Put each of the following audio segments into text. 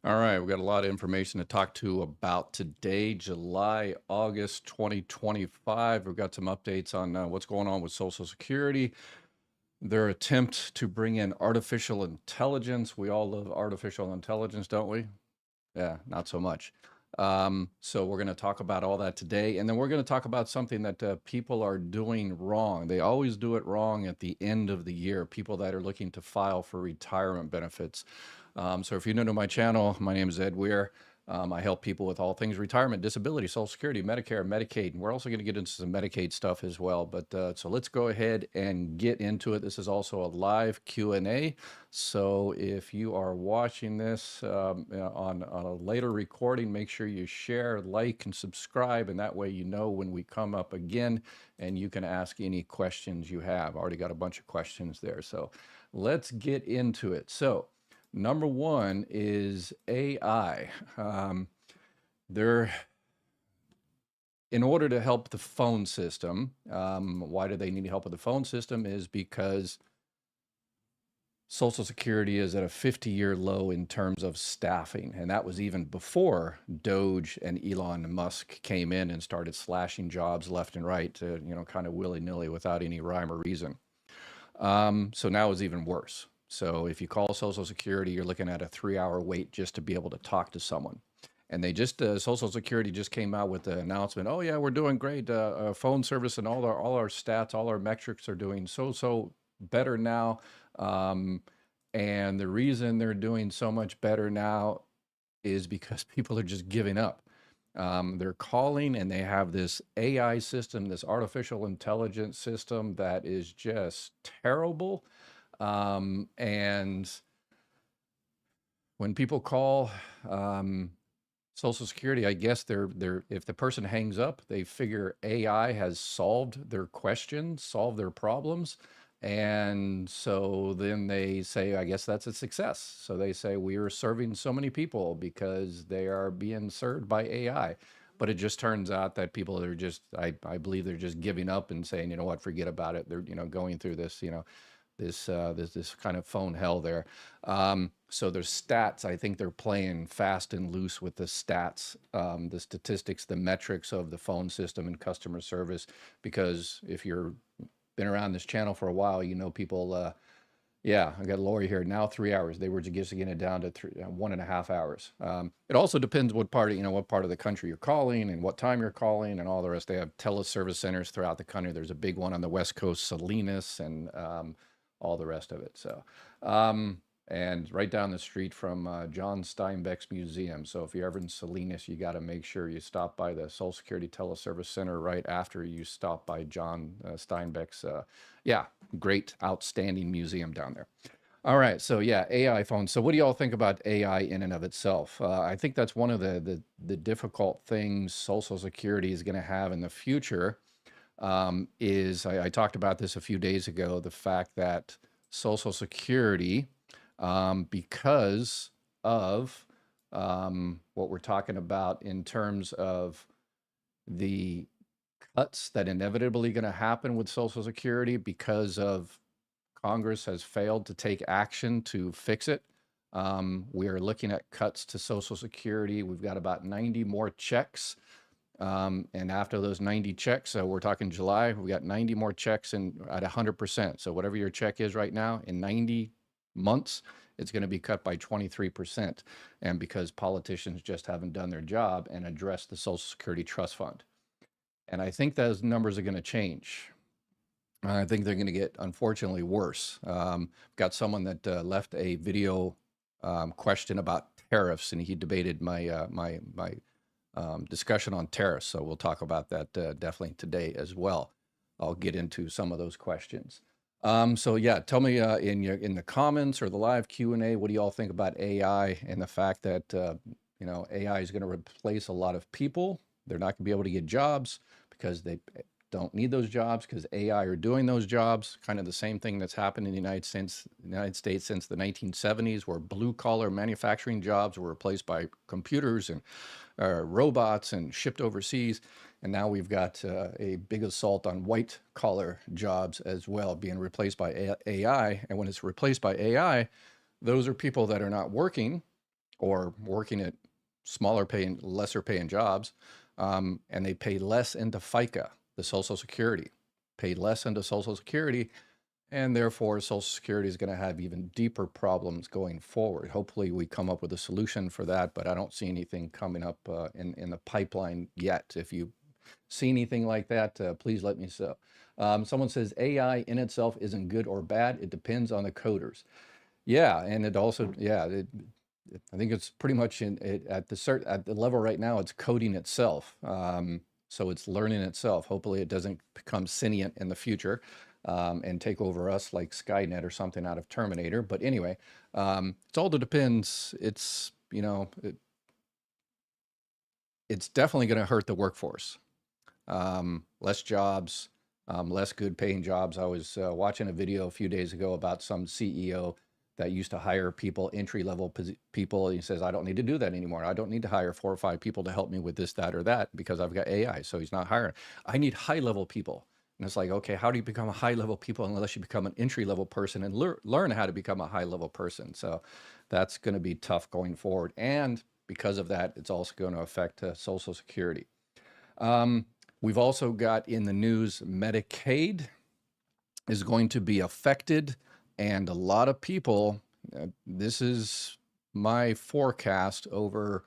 All right, we've got a lot of information to talk to about today, August 2025. We've got some updates on what's going on with Social Security, their attempt to bring in artificial intelligence. We all love artificial intelligence, don't we? Yeah, not so much. So we're going to talk about all that today, and then we're going to talk about something that people are doing wrong. They always do it wrong at the end of the year, people that are looking to file for retirement benefits. So if you're new to my channel, my name is Ed Weir. I help people with all things retirement, disability, Social Security, Medicare, Medicaid. And we're also going to get into some Medicaid stuff as well. But so let's go ahead and get into it. This is also a live Q&A. So if you are watching this on a later recording, make sure you share, like, and subscribe. And that way you know when we come up again and you can ask any questions you have. I already got a bunch of questions there. So let's get into it. So number one is AI. They're in order to help the phone system. Why do they need help with the phone system? Is because Social Security is at a 50-year low in terms of staffing. And that was even before Doge and Elon Musk came in and started slashing jobs left and right to, kind of willy-nilly without any rhyme or reason. So now it's even worse. So if you call Social Security, you're looking at a 3-hour wait just to be able to talk to someone. And they just, Social Security just came out with the announcement, oh yeah, we're doing great. Phone service and all our stats, all our metrics are doing so better now. And the reason they're doing so much better now is because people are just giving up. They're calling and they have this AI system, this artificial intelligence system that is just terrible. And when people call Social Security, I guess if the person hangs up, they figure AI has solved their questions, solved their problems. And so then they say, I guess that's a success. So they say, we are serving so many people because they are being served by AI. But it just turns out that people are just, I believe they're just giving up and saying, you know what, forget about it. They're, going through this, this kind of phone hell there. So there's stats. I think they're playing fast and loose with the stats, the statistics, the metrics of the phone system and customer service. Because if you're been around this channel for a while, people, yeah, I got Lori here now, 3 hours. They were just getting it down to 1.5 hours. It also depends what part of the country you're calling and what time you're calling and all the rest. They have teleservice centers throughout the country. There's a big one on the West Coast, Salinas, and all the rest of it. So, and right down the street from John Steinbeck's museum. So if you're ever in Salinas, you got to make sure you stop by the Social Security Teleservice Center right after you stop by John Steinbeck's, yeah, great, outstanding museum down there. All right, so yeah, AI phones. So what do y'all think about AI in and of itself? I think that's one of the difficult things Social Security is going to have in the future. I talked about this a few days ago, the fact that Social Security, because of what we're talking about in terms of the cuts that inevitably going to happen with Social Security because of Congress has failed to take action to fix it. We are looking at cuts to Social Security. We've got about 90 more checks. And after those 90 checks, we're talking July, we got 90 more checks at 100%. So whatever your check is right now, in 90 months, it's going to be cut by 23%. And because politicians just haven't done their job and addressed the Social Security Trust Fund. And I think those numbers are going to change. I think they're going to get, unfortunately, worse. Got someone that left a video question about tariffs, and he debated my discussion on tariffs. So we'll talk about that definitely today as well. I'll get into some of those questions. So yeah, tell me in the comments or the live Q&A, what do you all think about AI and the fact that AI is going to replace a lot of people? They're not going to be able to get jobs because they don't need those jobs because AI are doing those jobs. Kind of the same thing that's happened in the United States since the 1970s, where blue-collar manufacturing jobs were replaced by computers and robots and shipped overseas. And now we've got a big assault on white-collar jobs as well, being replaced by AI. And when it's replaced by AI, those are people that are not working or working at smaller paying, lesser paying jobs, and they pay less into FICA, the Social Security, pay less into Social Security, and therefore Social Security is going to have even deeper problems going forward. Hopefully we come up with a solution for that, but I don't see anything coming up in the pipeline yet. If you see anything like that, please let me know. Someone says AI in itself isn't good or bad. It depends on the coders. Yeah, and it also, yeah, I think it's pretty much at the level right now, it's coding itself. So it's learning itself. Hopefully it doesn't become sentient in the future and take over us like Skynet or something out of Terminator. But anyway, it's all depends. It's, you know, it's definitely going to hurt the workforce. Less jobs, less good paying jobs. I was watching a video a few days ago about some CEO that used to hire people, entry-level people. He says, I don't need to do that anymore. I don't need to hire 4 or 5 people to help me with this, that, or that because I've got AI. So he's not hiring. I need high-level people. And it's like, okay, how do you become a high-level people unless you become an entry-level person and learn how to become a high-level person? So that's going to be tough going forward. And because of that, it's also going to affect Social Security. We've also got in the news, Medicaid is going to be affected. And a lot of people, this is my forecast over,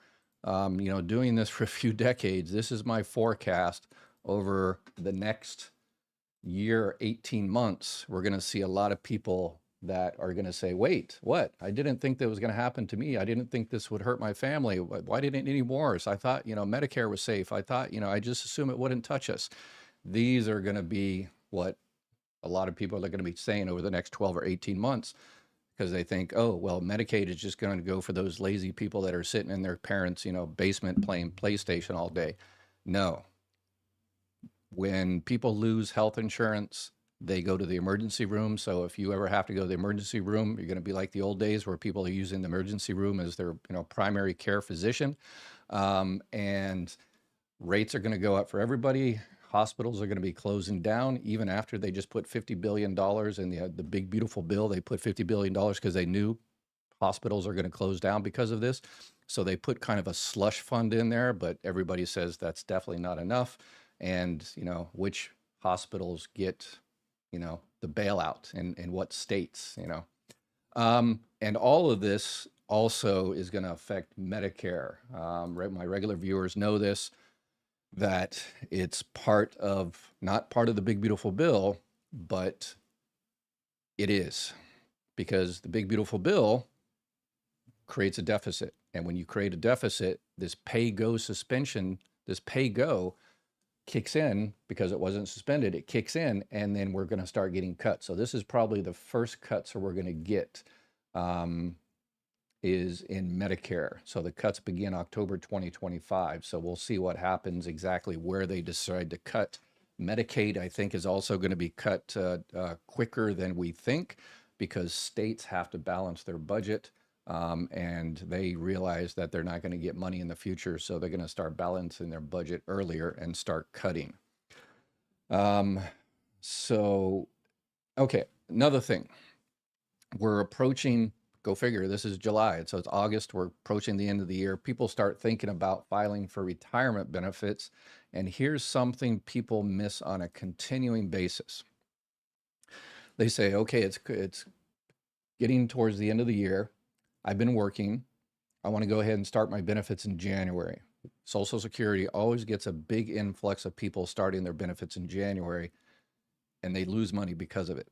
you know, doing this for a few decades. This is my forecast over the next year, 18 months. We're going to see a lot of people that are going to say, wait, what? I didn't think that was going to happen to me. I didn't think this would hurt my family. Why didn't it any worse? I thought, you know, Medicare was safe. I thought, you know, I just assumed it wouldn't touch us. These are going to be what a lot of people are going to be saying over the next 12 or 18 months because they think, oh, well, Medicaid is just going to go for those lazy people that are sitting in their parents', you know, basement playing PlayStation all day. No. When people lose health insurance, they go to the emergency room. So if you ever have to go to the emergency room, you're going to be like the old days where people are using the emergency room as their, you know, primary care physician. And rates are going to go up for everybody. Hospitals are going to be closing down even after they just put $50 billion in the big, beautiful bill. They put $50 billion because they knew hospitals are going to close down because of this. So they put kind of a slush fund in there, but everybody says that's definitely not enough. And, you know, which hospitals get, you know, the bailout and what states, you know. And all of this also is going to affect Medicare. My regular viewers know this, that it's not part of the big, beautiful bill, but it is, because the big, beautiful bill creates a deficit. And when you create a deficit, this pay-go suspension, this pay-go kicks in because it wasn't suspended. It kicks in, and then we're going to start getting cuts. So this is probably the first cuts we're going to get is in Medicare. So the cuts begin October 2025. So we'll see what happens exactly where they decide to cut. Medicaid, I think, is also going to be cut quicker than we think because states have to balance their budget. And they realize that they're not going to get money in the future, so they're going to start balancing their budget earlier and start cutting. So, okay, another thing. We're approaching, go figure, this is July, so it's August, we're approaching the end of the year. People start thinking about filing for retirement benefits, and here's something people miss on a continuing basis. They say, okay, it's getting towards the end of the year. I've been working. I want to go ahead and start my benefits in January. Social Security always gets a big influx of people starting their benefits in January, and they lose money because of it.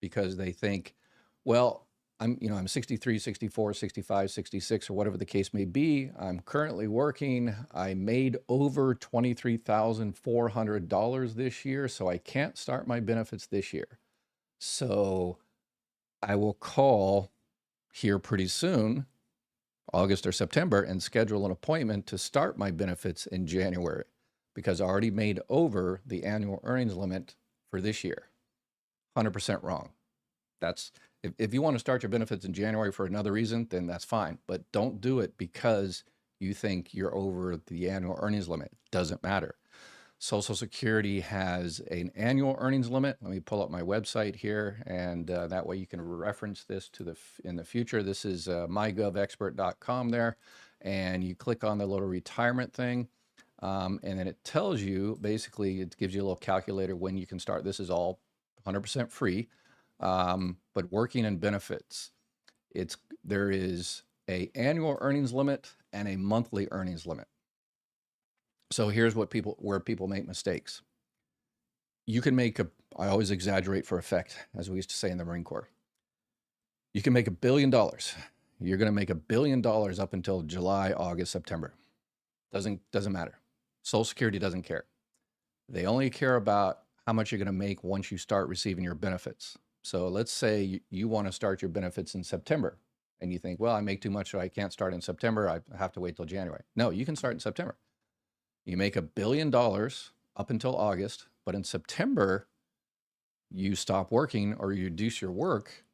Because they think, well, I'm 63, 64, 65, 66, or whatever the case may be. I'm currently working. I made over $23,400 this year, so I can't start my benefits this year. So I will call here pretty soon, August or September, and schedule an appointment to start my benefits in January because I already made over the annual earnings limit for this year. 100% wrong. That's if you want to start your benefits in January for another reason, then that's fine. But don't do it because you think you're over the annual earnings limit. It doesn't matter. Social Security has an annual earnings limit. Let me pull up my website here, and that way you can reference this to in the future. This is mygovexpert.com there, and you click on the little retirement thing, and then it tells you, basically, it gives you a little calculator when you can start. This is all 100% free, but working and benefits. There is a annual earnings limit and a monthly earnings limit. So here's where people make mistakes. You can make I always exaggerate for effect, as we used to say in the Marine Corps. You can make $1 billion. You're going to make $1 billion up until July, August, September. Doesn't matter. Social Security doesn't care. They only care about how much you're going to make once you start receiving your benefits. So let's say you want to start your benefits in September, and you think, well, I make too much, so I can't start in September. I have to wait till January. No, you can start in September. You make $1 billion up until August, but in September, you stop working or you reduce your work.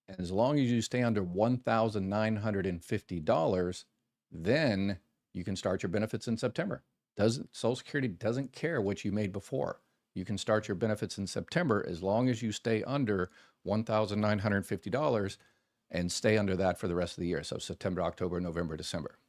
And as long as you stay under $1,950, then you can start your benefits in September. Social Security doesn't care what you made before. You can start your benefits in September as long as you stay under $1,950 and stay under that for the rest of the year. So September, October, November, December.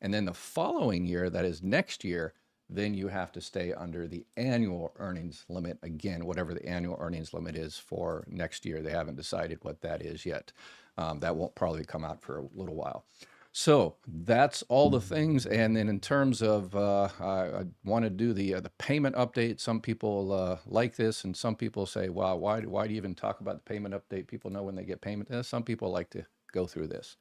And then the following year, that is next year, then you have to stay under the annual earnings limit again, whatever the annual earnings limit is for next year. They haven't decided what that is yet. That won't probably come out for a little while. So that's all the things. And then in terms of, I want to do the payment update. Some people like this, and some people say, wow, why do you even talk about the payment update? People know when they get payment. Some people like to go through this.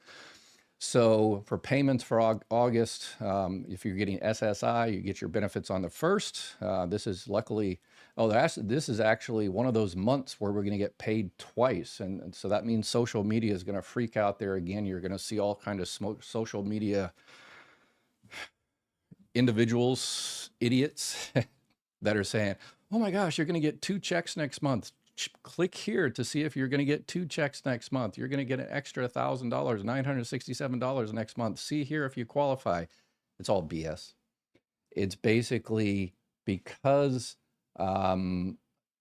So for payments for August, if you're getting SSI, you get your benefits on the 1st. This is luckily, this is actually one of those months where we're going to get paid twice. And so that means social media is going to freak out there again. You're going to see all kind of social media individuals, idiots that are saying, oh my gosh, you're going to get 2 checks next month. Click here to see if you're going to get 2 checks next month. You're going to get an extra $1,000, $967 next month. See here if you qualify. It's all BS. It's basically because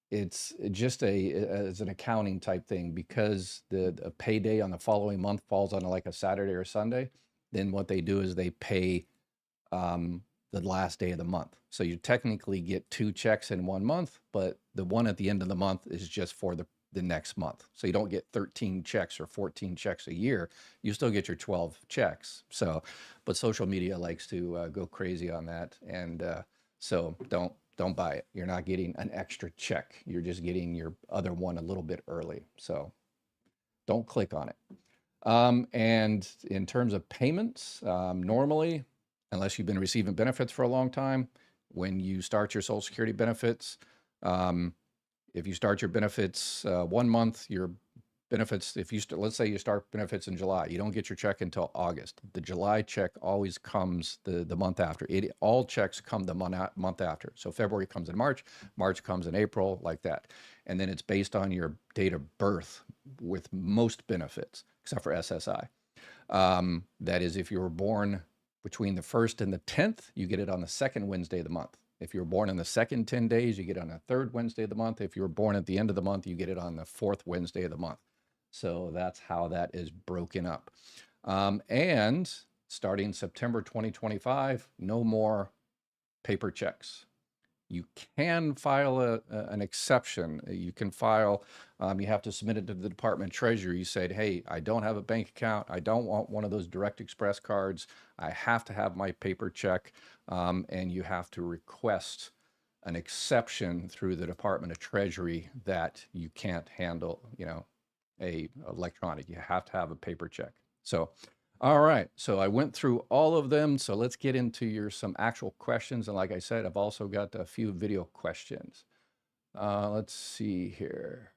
it's just it's an accounting type thing, because the payday on the following month falls on like a Saturday or Sunday. Then what they do is they pay the last day of the month. So you technically get 2 checks in 1 month, but the one at the end of the month is just for the next month. So you don't get 13 checks or 14 checks a year. You still get your 12 checks. So, but social media likes to go crazy on that. And so don't buy it. You're not getting an extra check. You're just getting your other one a little bit early. So don't click on it. And in terms of payments, normally, unless you've been receiving benefits for a long time, when you start your Social Security benefits, if you start your benefits 1 month, your benefits, let's say you start benefits in July, you don't get your check until August. The July check always comes the month after. All checks come the month after. So February comes in March, March comes in April, like that. And then it's based on your date of birth with most benefits, except for SSI. That is, if you were born between the 1st and the 10th, you get it on the 2nd Wednesday of the month. If you were born in the second 10 days, you get it on the 3rd Wednesday of the month. If you were born at the end of the month, you get it on the 4th Wednesday of the month. So that's how that is broken up. And starting September 2025, no more paper checks. You can file an exception. You can file, you have to submit it to the Department of Treasury. You said, hey, I don't have a bank account. I don't want one of those direct express cards. I have to have my paper check. And you have to request an exception through the Department of Treasury that you can't handle, a electronic. You have to have a paper check. So, all right. So I went through all of them. So let's get into some actual questions. And like I said, I've also got a few video questions. Let's see here.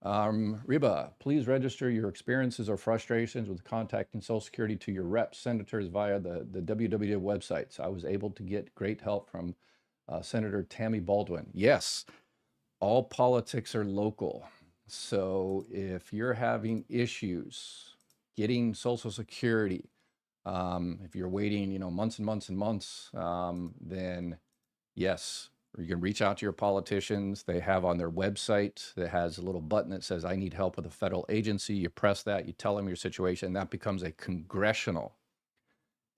Riba, please register your experiences or frustrations with contacting Social Security to your reps, senators via the WWW websites. I was able to get great help from Senator Tammy Baldwin. Yes, all politics are local. So if you're having issues getting Social Security, if you're waiting, months and months and months, then Yes, or you can reach out to your politicians. They have on their website that has a little button that says, I need help with a federal agency. You press that, you tell them your situation, that becomes a congressional.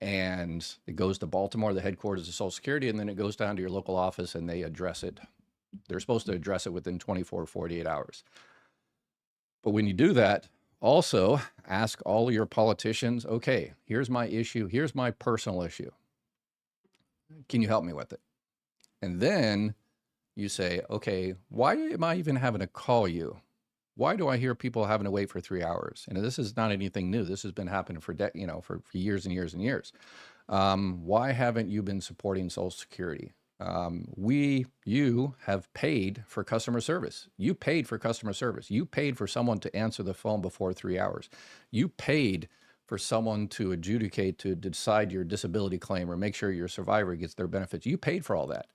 And it goes to Baltimore, the headquarters of Social Security, and then it goes down to your local office and they address it. They're supposed to address it within 24, 48 hours. But when you do that, also ask all your politicians, okay, here's my issue. Here's my personal issue. Can you help me with it? And then you say, okay, why am I even having to call you? Why do I hear people having to wait for 3 hours? And this is not anything new. This has been happening for years and years and years. Why haven't you been supporting Social Security? You have paid for customer service. You paid for customer service. You paid for someone to answer the phone before 3 hours. You paid for someone to adjudicate, to decide your disability claim or make sure your survivor gets their benefits. You paid for all that.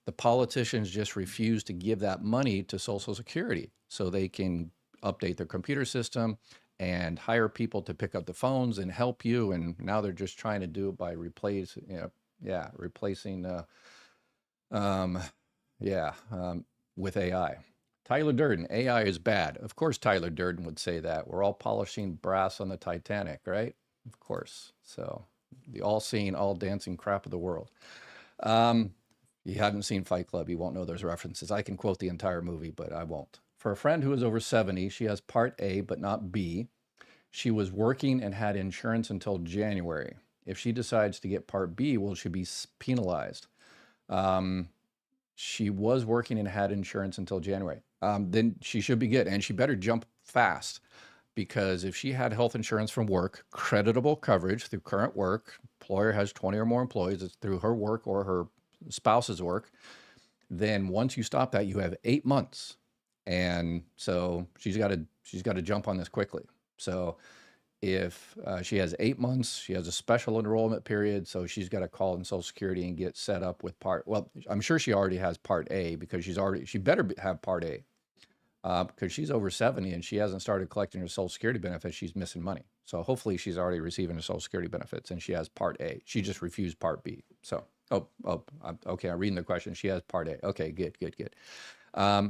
The politicians just refuse to give that money to Social Security so they can update their computer system and hire people to pick up the phones and help you. And now they're just trying to do it by replacing with AI. Tyler Durden, AI is bad. Of course, Tyler Durden would say that. We're all polishing brass on the Titanic, right? Of course. So the all-seeing, all-dancing crap of the world. You haven't seen Fight Club, you won't know those references. I can quote the entire movie, but I won't. For a friend who is over 70, she has Part A, but not B. She was working and had insurance until January. If she decides to get Part B, will she be penalized? She was working and had insurance until January. Then she should be good, and she better jump fast, because if she had health insurance from work, creditable coverage through current work, employer has 20 or more employees, it's through her work or her spouse's work, then once you stop that, you have 8 months. And so she's got to jump on this quickly. So if she has 8 months, she has a special enrollment period. So she's got to call in Social Security and get set up with I'm sure she already has Part A, because she better have Part A, because she's over 70 and she hasn't started collecting her Social Security benefits. She's missing money. So hopefully she's already receiving her Social Security benefits and she has Part A. She just refused Part B. So, okay, I'm reading the question. She has Part A. Okay, good.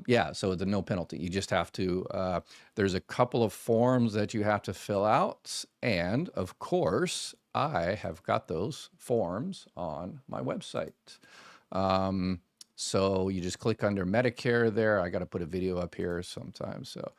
Yeah, so it's a no penalty. You just have to, there's a couple of forms that you have to fill out. And of course, I have got those forms on my website. So you just click under Medicare there. I got to put a video up here sometimes. So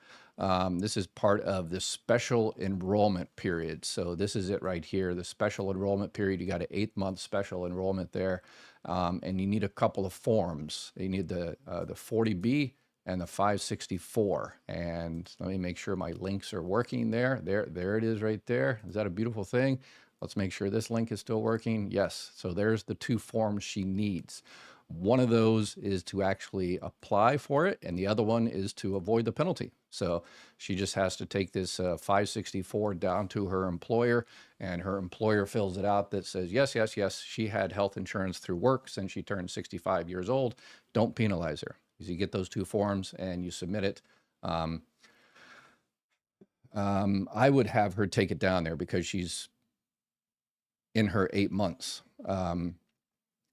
this is part of the special enrollment period. So this is it right here, the special enrollment period. You got an 8-month special enrollment there. And you need a couple of forms. You need the 40B and the 564. And let me make sure my links are working there. There it is right there. Is that a beautiful thing? Let's make sure this link is still working. Yes. So there's the 2 forms she needs. One of those is to actually apply for it, and the other one is to avoid the penalty. So she just has to take this 564 down to her employer, and her employer fills it out that says, yes, she had health insurance through work since she turned 65 years old. Don't penalize her. You get those 2 forms and you submit it. I would have her take it down there because she's in her 8 months, and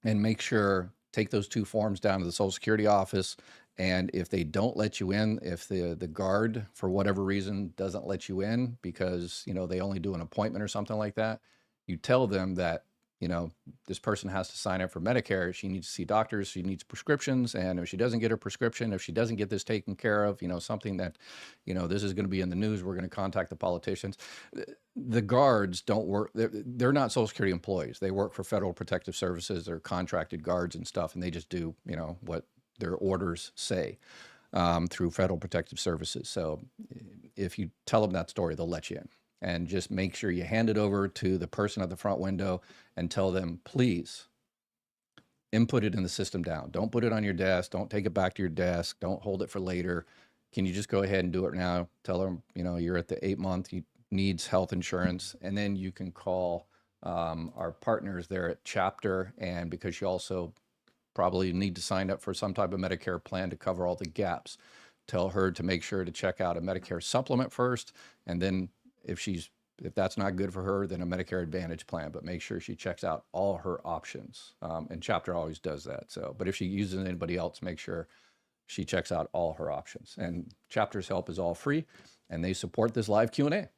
make sure, take those 2 forms down to the Social Security office. And if they don't let you in, if the guard for whatever reason doesn't let you in because, they only do an appointment or something like that, you tell them that, this person has to sign up for Medicare. She needs to see doctors. She needs prescriptions. And if she doesn't get her prescription, if she doesn't get this taken care of, something that, this is going to be in the news, we're going to contact the politicians. The guards don't work. They're not Social Security employees. They work for Federal Protective Services. They're contracted guards and stuff. And they just do, what their orders say through Federal Protective Services. So if you tell them that story, they'll let you in. And just make sure you hand it over to the person at the front window and tell them, please input it in the system down. Don't put it on your desk. Don't take it back to your desk. Don't hold it for later. Can you just go ahead and do it now? Tell them, you're at the 8-month, you needs health insurance. And then you can call our partners there at Chapter. And because you also probably need to sign up for some type of Medicare plan to cover all the gaps, tell her to make sure to check out a Medicare supplement first. And then if she's if that's not good for her, then a Medicare Advantage plan, but make sure she checks out all her options. And Chapter always does that. So, but if she uses anybody else, make sure she checks out all her options. And Chapter's help is all free, and they support this live Q&A.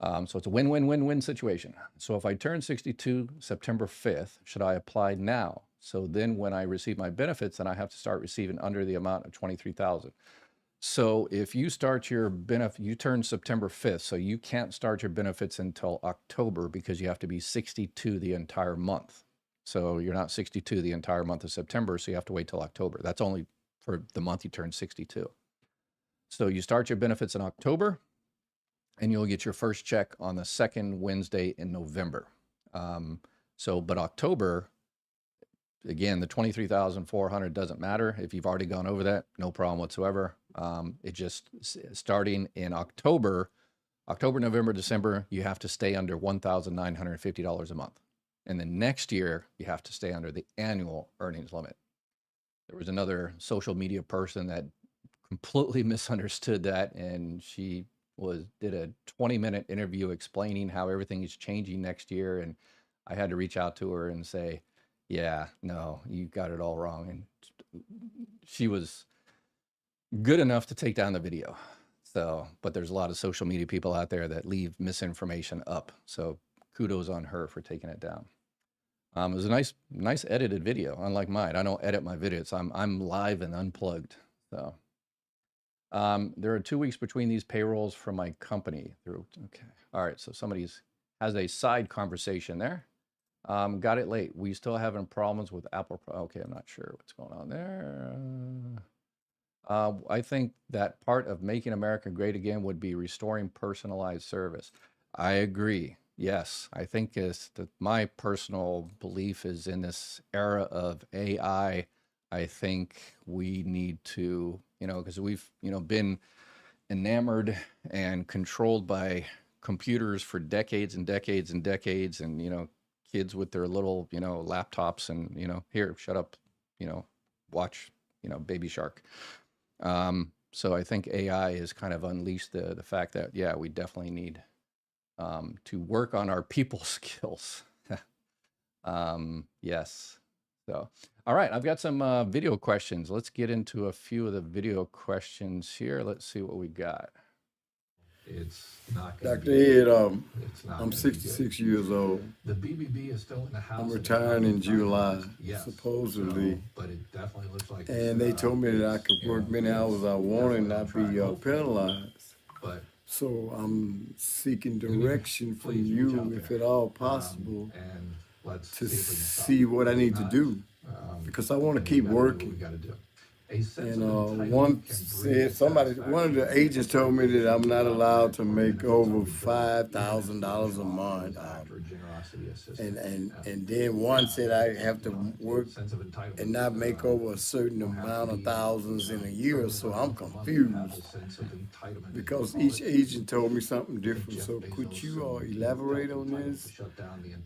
So it's a win-win-win-win situation. So if I turn 62 September 5th, should I apply now? So then when I receive my benefits, then I have to start receiving under the amount of $23,000. So if you start your benefit, you turn September 5th, so you can't start your benefits until October because you have to be 62 the entire month. So you're not 62 the entire month of September, so you have to wait till October. That's only for the month you turn 62. So you start your benefits in October, and you'll get your first check on the second Wednesday in November. But October, again, the $23,400 doesn't matter. If you've already gone over that, no problem whatsoever. It just starting in October, November, December, you have to stay under $1,950 a month. And then next year, you have to stay under the annual earnings limit. There was another social media person that completely misunderstood that, and she did a 20-minute interview explaining how everything is changing next year. And I had to reach out to her and say, yeah, no, you got it all wrong. And she was good enough to take down the video. So, but there's a lot of social media people out there that leave misinformation up. So kudos on her for taking it down. It was a nice edited video, unlike mine. I don't edit my videos. I'm live and unplugged. So there are 2 weeks between these payrolls from my company. Okay. All right. So somebody has a side conversation there. Got it late. We still having problems with Apple. Okay. I'm not sure what's going on there. I think that part of making America great again would be restoring personalized service. I agree. Yes. I think my personal belief is in this era of AI. I think we need to, because we've, been enamored and controlled by computers for decades and decades and decades. And, kids with their little, laptops and, here, shut up, watch, Baby Shark. So I think AI has kind of unleashed the fact that, yeah, we definitely need to work on our people skills. Yes. So, all right, I've got some video questions. Let's get into a few of the video questions here. Let's see what we got. It's not Dr. Ed, I'm 66 years old. The BBB is still in the house. I'm retiring in July, yes, supposedly. So, but it definitely looks like. And they told me that I could work many hours I want and not be penalized. But so I'm seeking direction from you, if at all possible, and let's to see what I need to do, because I want to keep working. We got to do. And one of the agents told me that I'm not allowed to make over $5,000 a month. And then one said I have to work and not make over a certain amount of thousands in a year. So I'm confused because each agent told me something different. So could you elaborate on this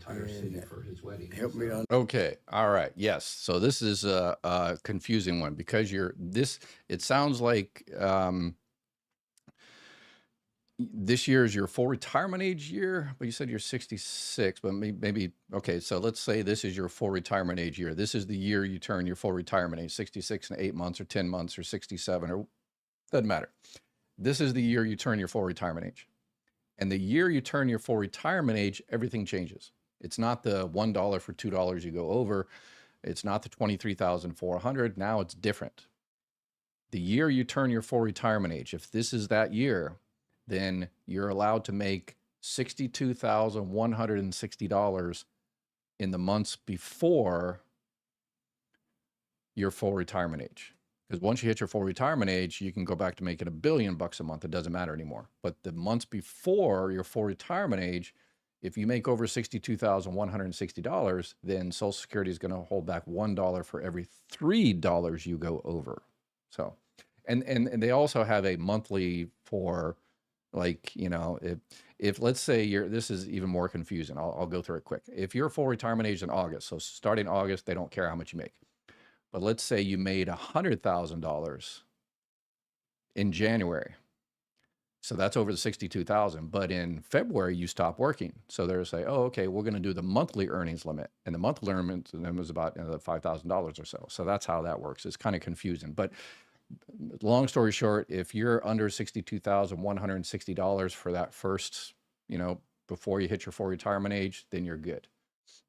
and help me on? Okay. All right. Yes. So this is a confusing one because it sounds like this year is your full retirement age year, but you said you're 66, but maybe, okay. So let's say this is your full retirement age year. This is the year you turn your full retirement age, 66 and 8 months or 10 months or 67 or doesn't matter. This is the year you turn your full retirement age. And the year you turn your full retirement age, everything changes. It's not the $1 for $2 you go over. It's not the 23,400. Now it's different. The year you turn your full retirement age, if this is that year, then you're allowed to make $62,160 in the months before your full retirement age. Because once you hit your full retirement age, you can go back to making $1 billion a month. It doesn't matter anymore. But the months before your full retirement age, if you make over $62,160, then Social Security is going to hold back $1 for every $3 you go over. So, and they also have a monthly for, like, if let's say this is even more confusing. I'll go through it quick. If your full retirement age in August, so starting August, they don't care how much you make. But let's say you made $100,000 in January. So that's over the 62,000. But in February, you stop working. So they'll say, oh, okay, we're going to do the monthly earnings limit. And the monthly earnings limit is about $5,000 or so. So that's how that works. It's kind of confusing. But long story short, if you're under $62,160 for that first, before you hit your full retirement age, then you're good.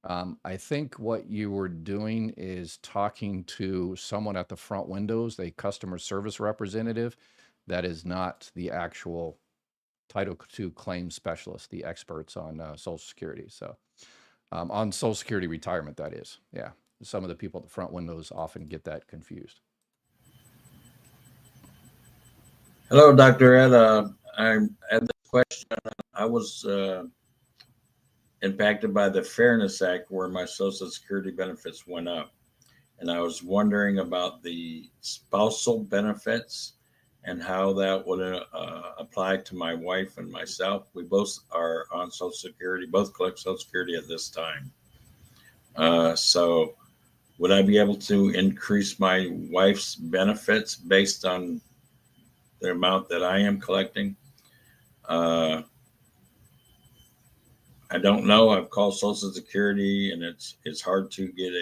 I think what you were doing is talking to someone at the front windows, a customer service representative that is not the actual Title II claim specialist, the experts on Social Security. So on Social Security retirement, that is. Yeah. Some of the people at the front windows often get that confused. Hello, Dr. Ed. I had this question. I was impacted by the Fairness Act where my Social Security benefits went up. And I was wondering about the spousal benefits and how that would apply to my wife and myself. We both are on Social Security, both collect Social Security at this time. So would I be able to increase my wife's benefits based on the amount that I am collecting? I don't know. I've called Social Security and it's hard to get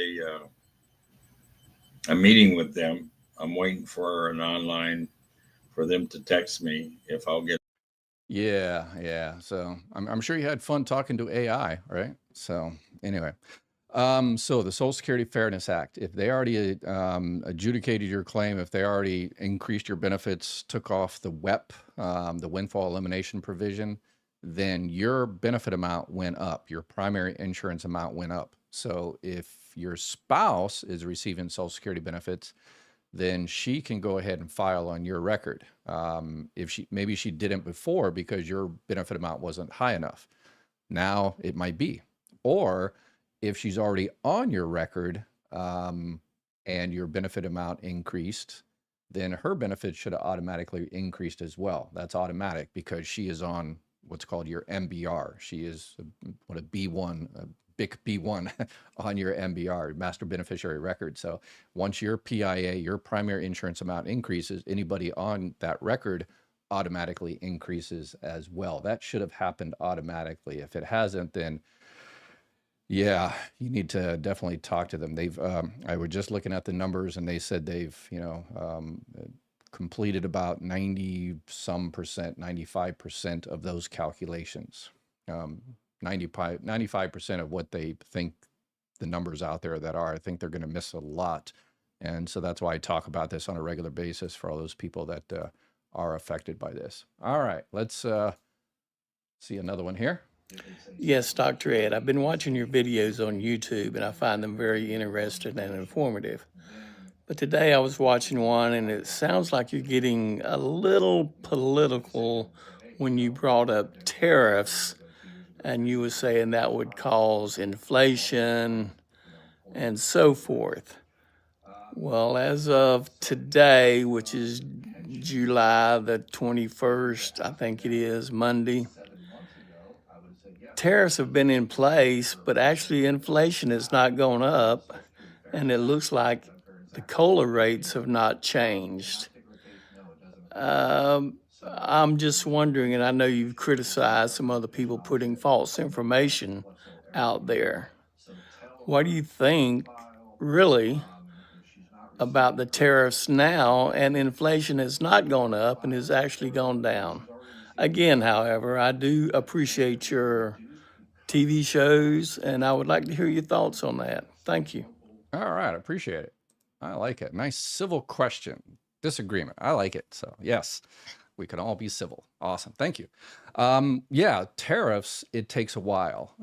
a meeting with them. I'm waiting for an online for them to text me if I'll get. Yeah. So I'm sure you had fun talking to AI, right? So anyway, so the Social Security Fairness Act, if they already adjudicated your claim, if they already increased your benefits, took off the WEP, the windfall elimination provision, then your benefit amount went up. Your primary insurance amount went up. So if your spouse is receiving Social Security benefits, then she can go ahead and file on your record. If maybe she didn't before because your benefit amount wasn't high enough. Now it might be. Or if she's already on your record and your benefit amount increased, then her benefits should have automatically increased as well. That's automatic because she is on what's called your MBR. She is a B1, a BIC B1 on your MBR, Master Beneficiary Record. So once your PIA, your primary insurance amount increases, anybody on that record automatically increases as well. That should have happened automatically. If it hasn't, then yeah, you need to definitely talk to them. I was just looking at the numbers and they said they've, completed about 95% of those calculations. 95% of what they think the numbers out there that are, I think they're going to miss a lot. And so that's why I talk about this on a regular basis for all those people that are affected by this. All right, let's see another one here. Yes, Dr. Ed, I've been watching your videos on YouTube and I find them very interesting and informative. But today I was watching one and it sounds like you're getting a little political when you brought up tariffs and you were saying that would cause inflation and so forth. Well, as of today, which is July the 21st, I think it is, Monday, tariffs have been in place, but actually inflation has not gone up, and it looks like the COLA rates have not changed. I'm just wondering, and I know you've criticized some other people putting false information out there. What do you think, really, about the tariffs now, and inflation has not gone up and has actually gone down? Again, however, I do appreciate your TV shows, and I would like to hear your thoughts on that. Thank you. All right, I appreciate it. I like it. Nice civil question. Disagreement. I like it. So yes, we can all be civil. Awesome. Thank you. Yeah, tariffs, it takes a while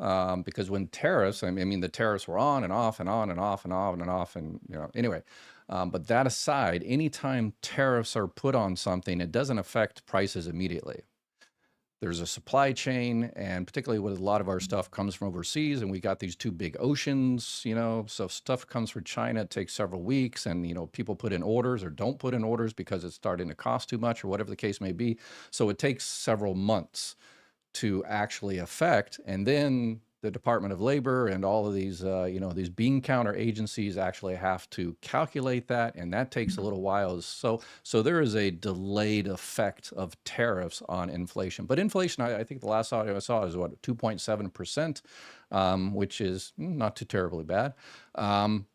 because when tariffs, I mean, the tariffs were on and off and on and off and on and off and, anyway. But that aside, anytime tariffs are put on something, it doesn't affect prices immediately. There's a supply chain, and particularly with a lot of our stuff comes from overseas, and we got these two big oceans, so stuff comes from China, it takes several weeks, and, people put in orders or don't put in orders because it's starting to cost too much or whatever the case may be. So it takes several months to actually affect, and then the Department of Labor and all of these, these bean counter agencies actually have to calculate that, and that takes a little while. So there is a delayed effect of tariffs on inflation. But inflation, I think the last audio I saw is what, 2.7%, which is not too terribly bad.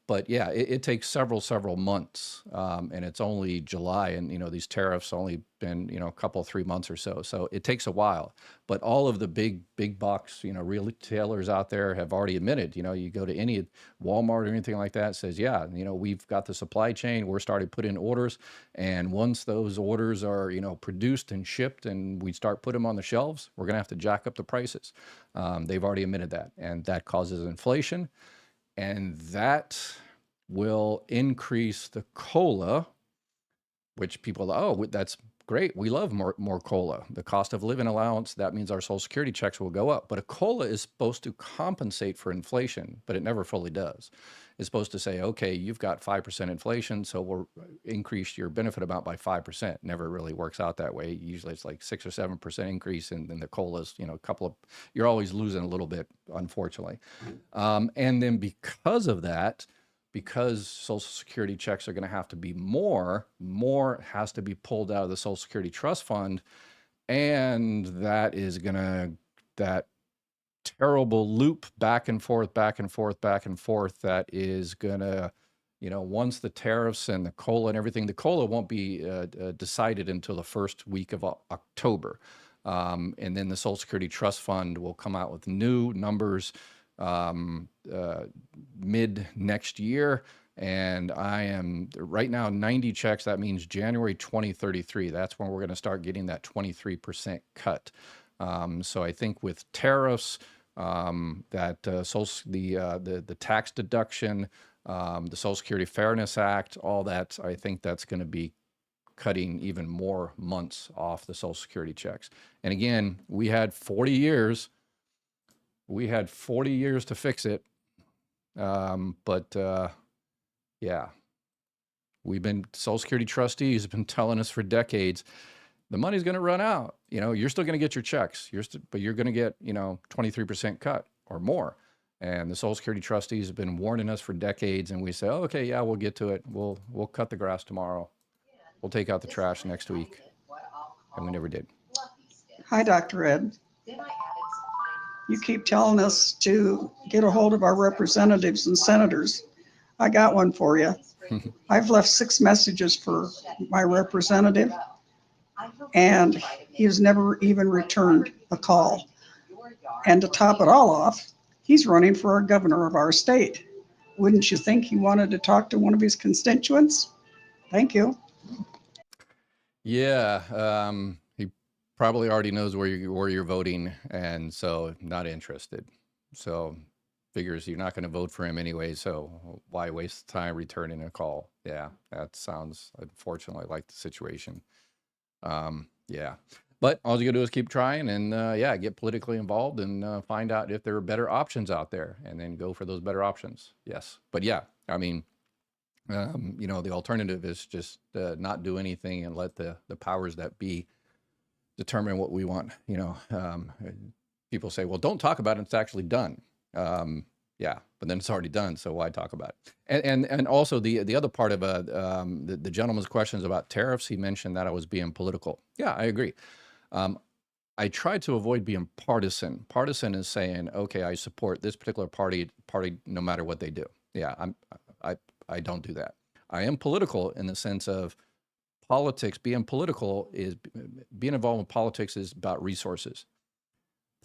But yeah, it takes several months, and it's only July, and these tariffs only been a couple 3 months or so. So it takes a while. But all of the big box retailers out there have already admitted. You go to any Walmart or anything like that, it says, yeah, we've got the supply chain. We're starting to put in orders, and once those orders are produced and shipped, and we start putting them on the shelves, we're gonna have to jack up the prices. They've already admitted that, and that causes inflation. And that will increase the COLA, which people, oh, that's great. We love more COLA. The cost of living allowance, that means our Social Security checks will go up. But a COLA is supposed to compensate for inflation, but it never fully does. It's supposed to say, okay, you've got 5% inflation, so we'll increase your benefit amount by 5%. Never really works out that way. Usually it's like 6 or 7% increase, and then the COLA's, you're always losing a little bit, unfortunately. And then because of that, because Social Security checks are going to have to be more has to be pulled out of the Social Security Trust Fund, and that terrible loop back and forth that is gonna, once the tariffs and the COLA and everything, the COLA won't be decided until the first week of October. And then the Social Security Trust Fund will come out with new numbers mid next year. And I am right now 90 checks. That means January 2033. That's when we're going to start getting that 23% cut. So I think with tariffs, the tax deduction, the Social Security Fairness Act, all that, I think that's going to be cutting even more months off the Social Security checks. And again, we had 40 years. We had 40 years to fix it. Yeah, Social Security trustees have been telling us for decades, the money's going to run out. You're still going to get your checks, but you're going to get, 23% cut or more. And the Social Security trustees have been warning us for decades, and we say, oh, okay, yeah, we'll get to it. We'll cut the grass tomorrow. We'll take out the trash next week. And we never did. Hi, Dr. Ed. You keep telling us to get a hold of our representatives and senators. I got one for you. I've left 6 messages for my representative, and he has never even returned a call. And to top it all off, he's running for our governor of our state. Wouldn't you think he wanted to talk to one of his constituents? Thank you. Yeah, he probably already knows where you're voting, and so not interested. So figures you're not going to vote for him anyway, so why waste time returning a call? Yeah, that sounds, unfortunately, like the situation. Yeah, but all you gotta do is keep trying and get politically involved and find out if there are better options out there, and then go for those better options. Yes, but yeah, I mean, the alternative is just not do anything and let the powers that be determine what we want. People say, well, don't talk about it, it's actually done. Yeah, but then it's already done, so why talk about it? And also the other part of the gentleman's questions about tariffs, he mentioned that I was being political. Yeah, I agree. I try to avoid being partisan. Partisan is saying, okay, I support this particular party no matter what they do. Yeah, I don't do that. I am political in the sense of politics. Being involved in politics is about resources.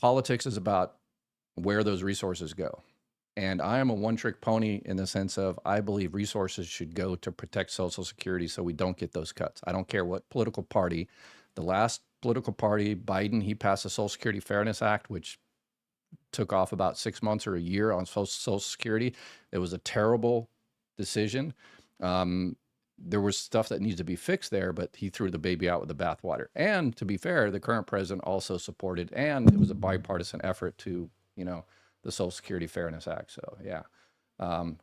Politics is about where those resources go. And I am a one-trick pony in the sense of I believe resources should go to protect Social Security so we don't get those cuts. I don't care what political party. The last political party, Biden, he passed the Social Security Fairness Act, which took off about 6 months or a year on Social Security. It was a terrible decision. There was stuff that needs to be fixed there, but he threw the baby out with the bathwater. And to be fair, the current president also supported, and it was a bipartisan effort to, the Social Security Fairness Act. So yeah,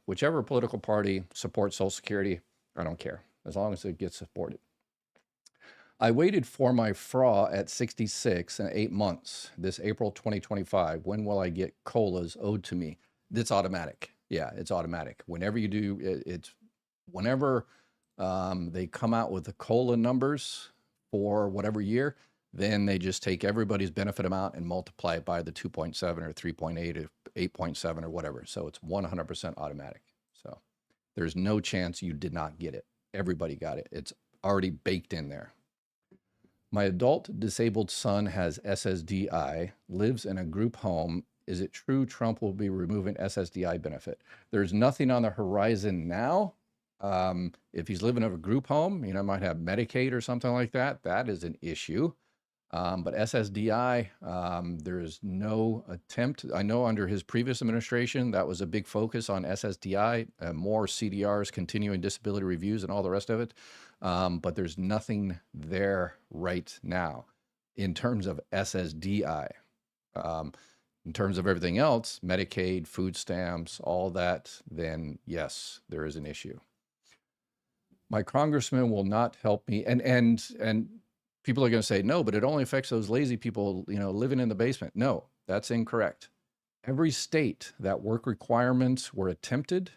whichever political party supports Social Security, I don't care, as long as it gets supported. I waited for my FRA at 66 and 8 months. This April 2025. When will I get COLAs owed to me? It's automatic. Yeah, it's automatic. Whenever you do, it's whenever they come out with the COLA numbers for whatever year, then they just take everybody's benefit amount and multiply it by the 2.7 or 3.8 or 8.7 or whatever. So it's 100% automatic. So there's no chance you did not get it. Everybody got it. It's already baked in there. My adult disabled son has SSDI, lives in a group home. Is it true Trump will be removing SSDI benefit? There's nothing on the horizon now. If he's living in a group home, might have Medicaid or something like that. That is an issue. But SSDI, there is no attempt. I know under his previous administration, that was a big focus on SSDI, more CDRs, continuing disability reviews, and all the rest of it. But there's nothing there right now in terms of SSDI. In terms of everything else, Medicaid, food stamps, all that, then yes, there is an issue. My congressman will not help me. And people are going to say, no, but it only affects those lazy people, living in the basement. No, that's incorrect. Every state that work requirements were attempted,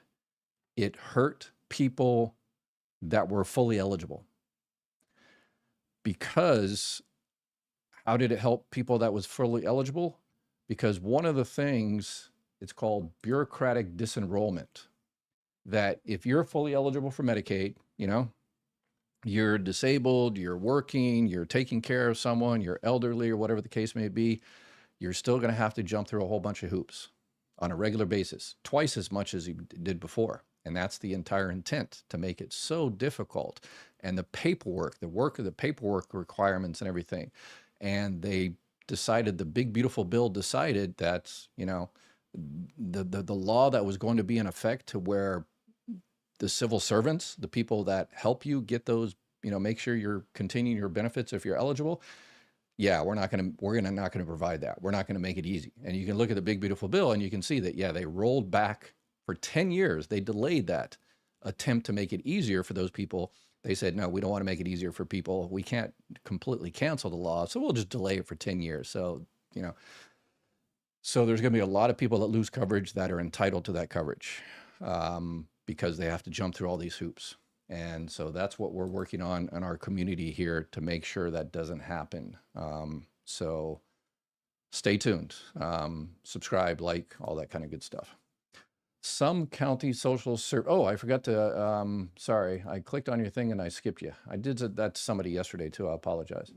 it hurt people that were fully eligible. Because how did it help people that was fully eligible? Because one of the things, it's called bureaucratic disenrollment, that if you're fully eligible for Medicaid, you're disabled, you're working, you're taking care of someone, you're elderly or whatever the case may be, you're still going to have to jump through a whole bunch of hoops on a regular basis, twice as much as you did before. And that's the entire intent, to make it so difficult. And the paperwork, the work of the paperwork requirements and everything. And they decided, the big beautiful bill decided that, the law that was going to be in effect, to where the civil servants, the people that help you get those, make sure you're continuing your benefits if you're eligible. Yeah, we're not going to provide that. We're not going to make it easy. And you can look at the big beautiful bill and you can see that, yeah, they rolled back for 10 years. They delayed that attempt to make it easier for those people. They said, no, we don't want to make it easier for people. We can't completely cancel the law, so we'll just delay it for 10 years. So, so there's going to be a lot of people that lose coverage that are entitled to that coverage, because they have to jump through all these hoops. And so that's what we're working on in our community here to make sure that doesn't happen. So stay tuned, subscribe, like, all that kind of good stuff. Some county social service. Oh, I forgot to, sorry, I clicked on your thing and I skipped you. I did that to somebody yesterday too. I apologize.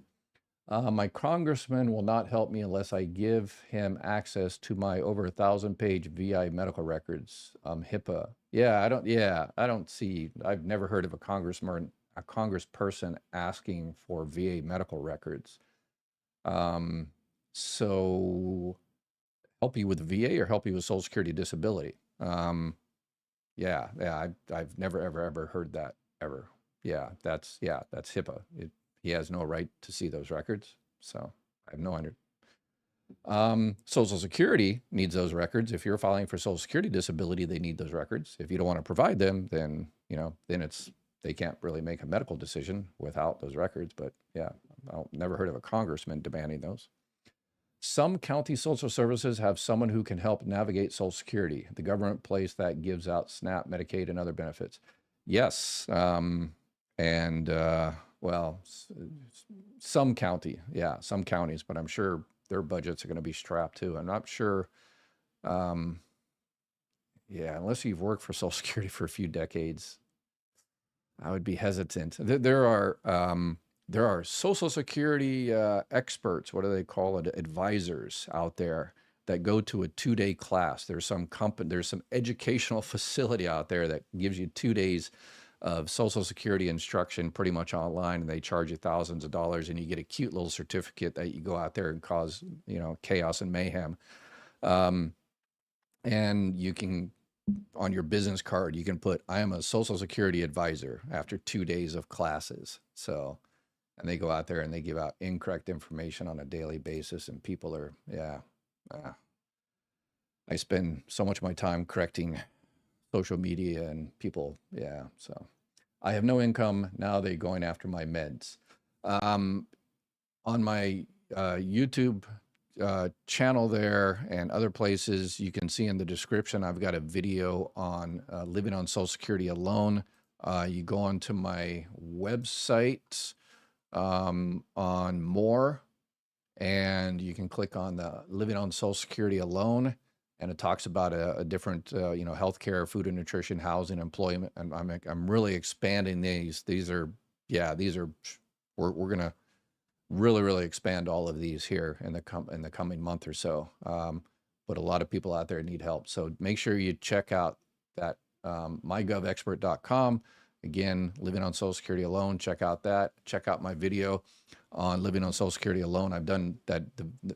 My congressman will not help me unless I give him access to my over 1,000-page VI medical records. HIPAA. I've never heard of a congressperson asking for VA medical records. So help you with VA or help you with Social Security disability? I've never ever heard that ever. That's HIPAA. He has no right to see those records. So I have no idea. Social Security needs those records. If you're filing for Social Security disability, they need those records. If you don't want to provide them, then they can't really make a medical decision without those records. But yeah, I've never heard of a congressman demanding those. Some county social services have someone who can help navigate Social Security, the government place that gives out SNAP, Medicaid, and other benefits. Yes, some some counties, but I'm sure their budgets are going to be strapped too. I'm not sure. Unless you've worked for Social Security for a few decades, I would be hesitant. There are Social Security experts, what do they call it, advisors out there that go to a 2-day class. There's some educational facility out there that gives you 2 days of Social Security instruction pretty much online, and they charge you thousands of dollars, and you get a cute little certificate that you go out there and cause, chaos and mayhem. And you can, on your business card, you can put, I am a Social Security advisor after 2 days of classes. So, and they go out there and they give out incorrect information on a daily basis, and people are, I spend so much of my time correcting social media and people. So I have no income. Now they're going after my meds. On my YouTube channel there and other places, you can see in the description, I've got a video on living on Social Security alone. You go onto my website on more, and you can click on the living on Social Security alone, and it talks about a different, healthcare, food and nutrition, housing, employment. And I'm really expanding these. We're gonna really expand all of these here in the coming month or so. But a lot of people out there need help. So make sure you check out that mygovexpert.com. Again, living on Social Security alone, check out that. Check out my video on living on Social Security alone. I've done the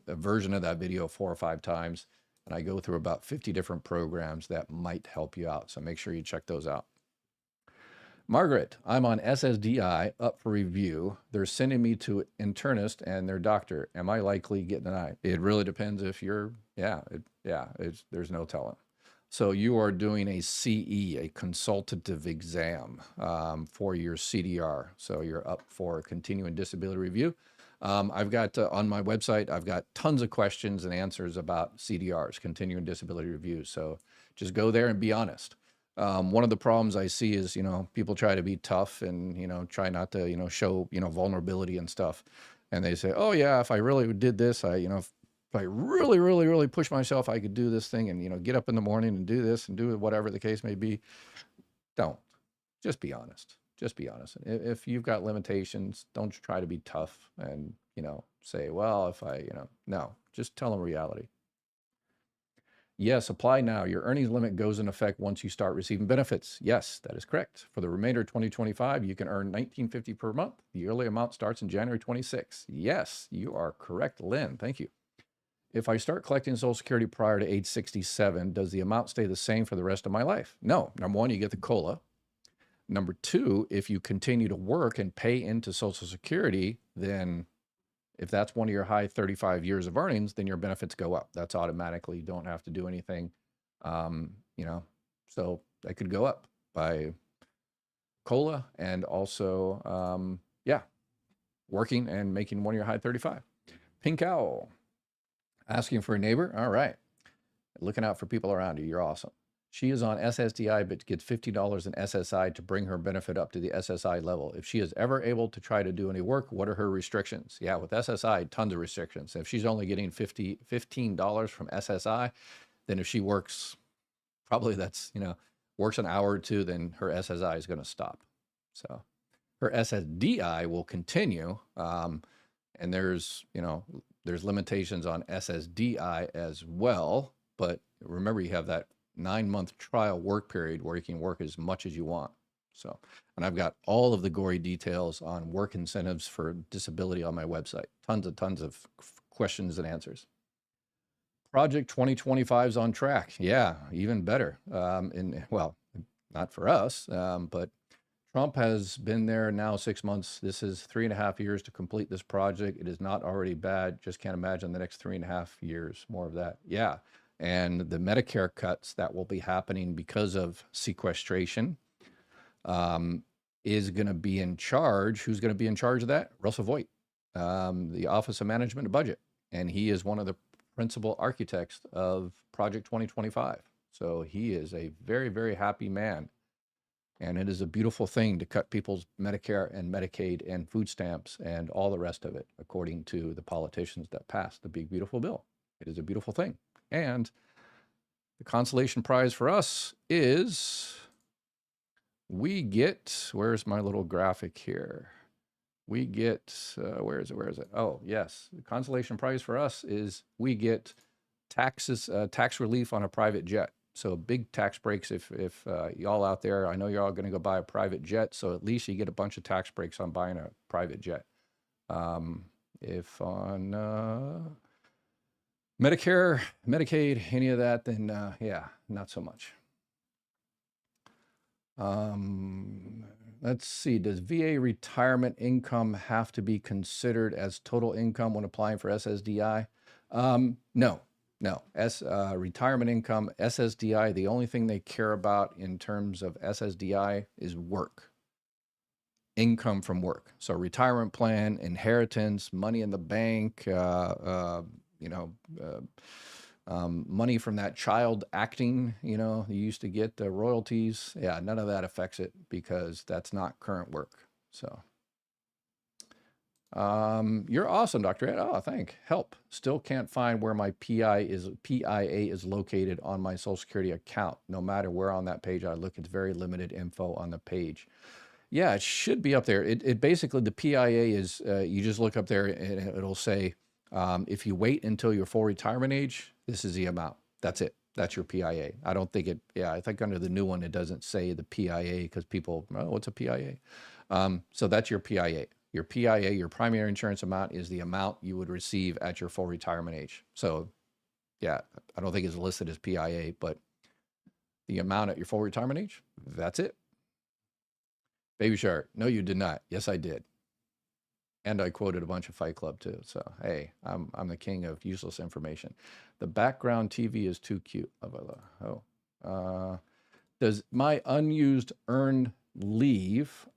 version of that video 4 or 5 times, and I go through about 50 different programs that might help you out. So make sure you check those out. Margaret, I'm on SSDI, up for review. They're sending me to internist and their doctor. Am I likely getting denied? It really depends if you're, there's no telling. So you are doing a CE, a consultative exam for your CDR. So you're up for a continuing disability review. I've got on my website, I've got tons of questions and answers about CDRs, continuing disability reviews. So just go there and be honest. One of the problems I see is, people try to be tough and, try not to, show, vulnerability and stuff. And they say, oh yeah, if I really did this, if I really push myself, I could do this thing and, get up in the morning and do this and do whatever the case may be. Don't. Just be honest. Just be honest. If you've got limitations, don't try to be tough and, say, well, if I, no, just tell them reality. Yes, apply now. Your earnings limit goes in effect once you start receiving benefits. Yes, that is correct. For the remainder of 2025, you can earn $19.50 per month. The yearly amount starts in January 26. Yes, you are correct, Lynn. Thank you. If I start collecting Social Security prior to age 67, does the amount stay the same for the rest of my life? No. Number one, you get the COLA. Number two, if you continue to work and pay into Social Security, then if that's one of your high 35 years of earnings, then your benefits go up. That's automatically, you don't have to do anything. So that could go up by COLA and also, working and making one of your high 35. Pink Owl, asking for a neighbor. All right. Looking out for people around you. You're awesome. She is on SSDI, but gets $50 in SSI to bring her benefit up to the SSI level. If she is ever able to try to do any work, what are her restrictions? Yeah, with SSI, tons of restrictions. If she's only getting $15 from SSI, then if she works, probably works an hour or two, then her SSI is going to stop. So her SSDI will continue. And there's limitations on SSDI as well. But remember, you have that 9-month trial work period where you can work as much as you want. So, and I've got all of the gory details on work incentives for disability on my website. Tons of questions and answers. Project 2025 is on track. Yeah, even better. Well, not for us, but Trump has been there now 6 months. This is 3.5 years to complete this project. It is not already bad. Just can't imagine the next 3.5 years, more of that. Yeah. And the Medicare cuts that will be happening because of sequestration is going to be in charge. Who's going to be in charge of that? Russell Voigt, the Office of Management and Budget. And he is one of the principal architects of Project 2025. So he is a very, very happy man. And it is a beautiful thing to cut people's Medicare and Medicaid and food stamps and all the rest of it, according to the politicians that passed the big, beautiful bill. It is a beautiful thing. And the consolation prize for us is we get, where's my little graphic here? We get, where is it? Oh, yes. The consolation prize for us is we get tax relief on a private jet. So big tax breaks if y'all out there, I know you're all going to go buy a private jet. So at least you get a bunch of tax breaks on buying a private jet. If on Medicare, Medicaid, any of that, then not so much. Let's see, does VA retirement income have to be considered as total income when applying for SSDI? No. Retirement income, SSDI, the only thing they care about in terms of SSDI is work. income from work. So retirement plan, inheritance, money in the bank, money from that child acting, you used to get the royalties. Yeah, none of that affects it because that's not current work. So you're awesome, Dr. Ed. Oh, help. Still can't find where my PIA is located on my Social Security account. No matter where on that page I look, it's very limited info on the page. Yeah, it should be up there. It basically, the PIA is, you just look up there and it'll say, if you wait until your full retirement age, this is the amount. That's it. That's your PIA. I don't think I think under the new one, it doesn't say the PIA because people, what's a PIA? So that's your PIA. Your PIA, your primary insurance amount, is the amount you would receive at your full retirement age. So yeah, I don't think it's listed as PIA, but the amount at your full retirement age, that's it. Baby Shark, no, you did not. Yes, I did. And I quoted a bunch of Fight Club too. So, hey, I'm the king of useless information. The background TV is too cute. Does my unused earned leave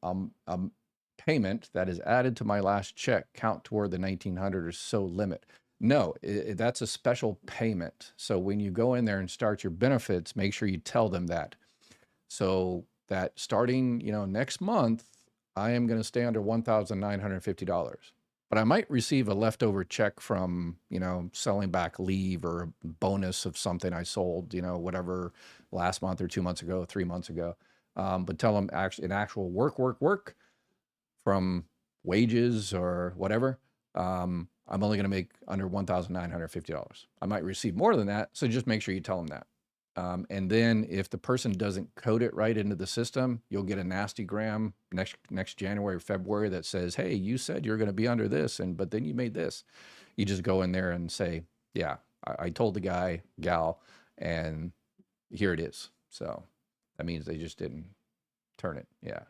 payment that is added to my last check count toward the 1900 or so limit? No, that's a special payment. So when you go in there and start your benefits, make sure you tell them that. So that starting, next month, I am going to stay under $1,950, but I might receive a leftover check from, selling back leave or a bonus of something I sold, whatever, last month or 2 months ago, 3 months ago. But tell them in actual work from wages or whatever, I'm only going to make under $1,950. I might receive more than that. So just make sure you tell them that. And then if the person doesn't code it right into the system, you'll get a nasty gram next January or February that says, hey, you said you're going to be under this, but then you made this. You just go in there and say, yeah, I told the gal, and here it is. So that means they just didn't turn it. Yeah.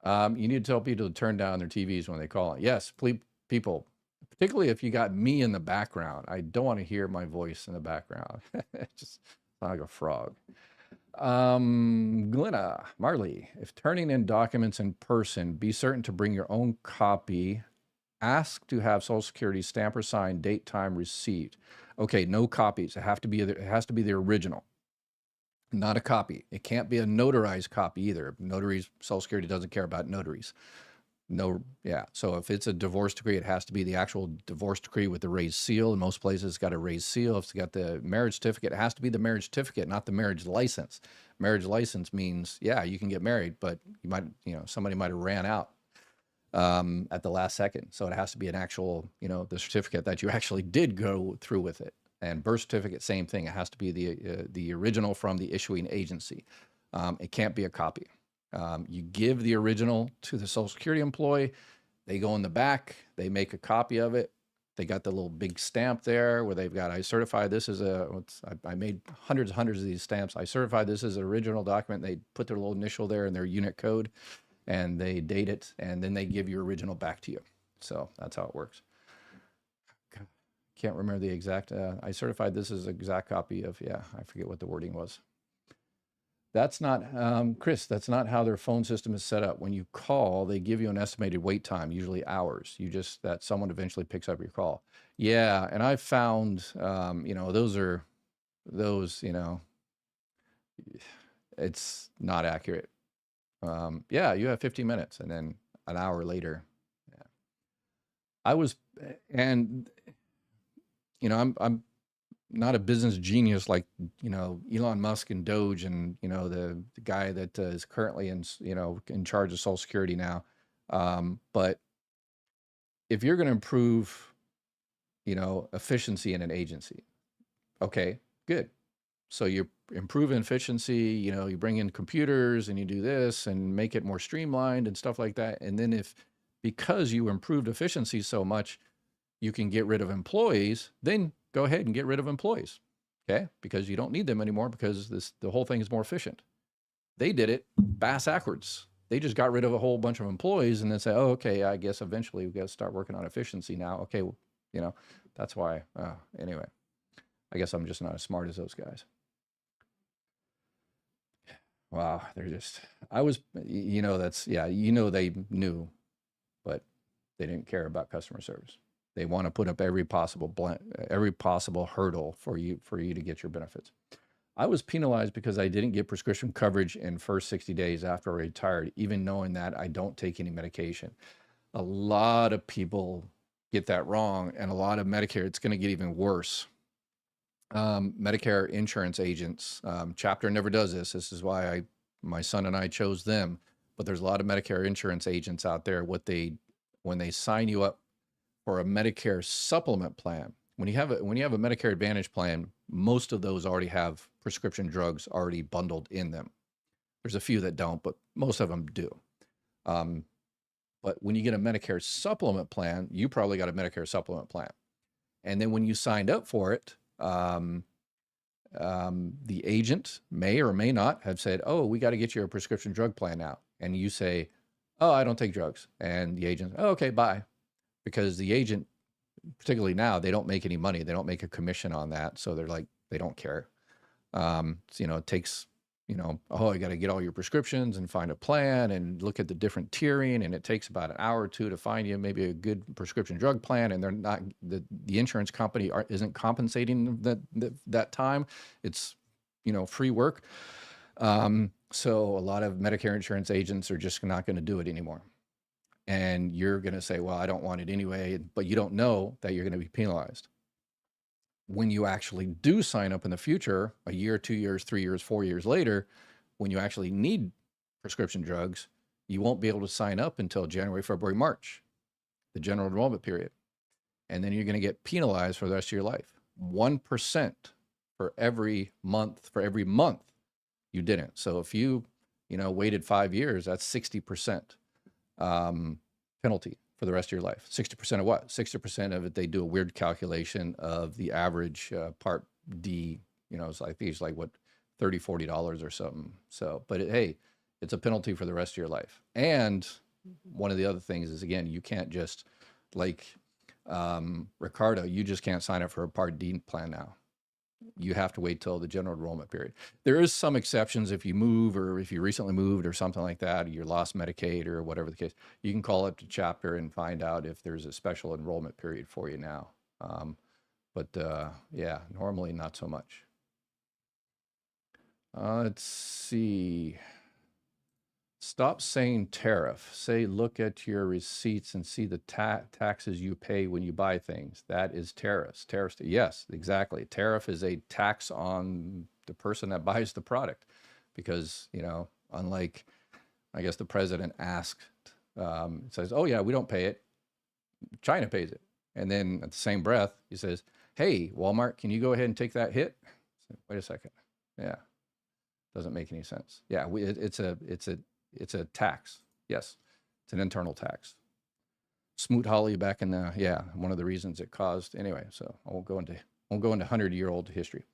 You need to tell people to turn down their TVs when they call it. Yes, please, people, particularly if you got me in the background. I don't want to hear my voice in the background. Just like a frog. Glenna Marley, if turning in documents in person, be certain to bring your own copy. Ask to have Social Security stamp or sign, date, time received. Okay, no copies. It has to be the original, not a copy. It can't be a notarized copy either. Notaries, Social Security doesn't care about notaries. No, yeah. So if it's a divorce decree, it has to be the actual divorce decree with the raised seal. In most places, it's got a raised seal. If it's got the marriage certificate, it has to be the marriage certificate, not the marriage license. Marriage license means, yeah, you can get married, but you might, somebody might have ran out at the last second. So it has to be an actual, the certificate that you actually did go through with it. And birth certificate, same thing. It has to be the original from the issuing agency. It can't be a copy. You give the original to the Social Security employee. They go in the back, they make a copy of it. They got the little big stamp there where they've got, I certify this is I made hundreds of these stamps. I certify this is an original document. They put their little initial there and their unit code, and they date it, and then they give your original back to you. So that's how it works. Can't remember the exact, I certified this is an exact copy of, I forget what the wording was. That's not, Chris, that's not how their phone system is set up. When you call, they give you an estimated wait time, usually hours. That someone eventually picks up your call. Yeah, and I've found, it's not accurate. Yeah, you have 15 minutes, and then an hour later. Yeah. I'm not a business genius like, Elon Musk and Doge and, the guy that is currently in charge of Social Security now. But if you're going to improve, efficiency in an agency, okay, good. So you improve efficiency, you bring in computers and you do this and make it more streamlined and stuff like that. And then because you improved efficiency so much, you can get rid of employees, then go ahead and get rid of employees, okay? Because you don't need them anymore because the whole thing is more efficient. They did it backwards. They just got rid of a whole bunch of employees and then say, oh, okay, I guess eventually we've got to start working on efficiency now. Okay, well, that's why, anyway, I guess I'm just not as smart as those guys. Wow, they're just, that's, yeah, they knew, but they didn't care about customer service. They want to put up every possible hurdle for you to get your benefits. I was penalized because I didn't get prescription coverage in first 60 days after I retired, even knowing that I don't take any medication. A lot of people get that wrong, and a lot of Medicare, it's going to get even worse. Medicare insurance agents, chapter never does this. This is why my son and I chose them. But there's a lot of Medicare insurance agents out there. When they sign you up for a Medicare supplement plan, when you have a Medicare Advantage plan, most of those already have prescription drugs already bundled in them. There's a few that don't, but most of them do. But when you get a Medicare supplement plan, you probably got a Medicare supplement plan. And then when you signed up for it, the agent may or may not have said, oh, we got to get you a prescription drug plan now. And you say, oh, I don't take drugs. And the agent, oh, okay, bye. Because the agent, particularly now, they don't make any money. They don't make a commission on that. So they're like, they don't care. It takes, oh, you got to get all your prescriptions and find a plan and look at the different tiering. And it takes about an hour or two to find you maybe a good prescription drug plan. And they're not, the insurance company isn't compensating that time. It's, free work. So a lot of Medicare insurance agents are just not going to do it anymore. And you're going to say, well, I don't want it anyway, but you don't know that you're going to be penalized. When you actually do sign up in the future, a year, 2 years, 3 years, 4 years later, when you actually need prescription drugs, you won't be able to sign up until January, February, March, the general enrollment period. And then you're going to get penalized for the rest of your life. 1% for every month you didn't. So if you, waited 5 years, that's 60% penalty for the rest of your life. 60% of what? 60% of it, they do a weird calculation of the average Part D, so I think it's like what, $30, $40 or something. So, but hey, it's a penalty for the rest of your life. And one of the other things is, again, you can't just, like Ricardo, you just can't sign up for a Part D plan now. You have to wait till the general enrollment period. There is some exceptions if you move, or if you recently moved or something like that, or you lost Medicaid or whatever the case. You can call up to chapter and find out if there's a special enrollment period for you now. Yeah, normally not so much. Let's see. Stop saying tariff. Say, look at your receipts and see the taxes you pay when you buy things. That is tariffs. Tariffs. Yes, exactly. Tariff is a tax on the person that buys the product, because, unlike, I guess the president asked, says, oh yeah, we don't pay it. China pays it. And then at the same breath, he says, hey, Walmart, can you go ahead and take that hit? Wait a second. Yeah. Doesn't make any sense. Yeah. It's a tax. Yes, it's an internal tax. Smoot Hawley back in one of the reasons it caused, anyway, so I won't go into 100-year-old history.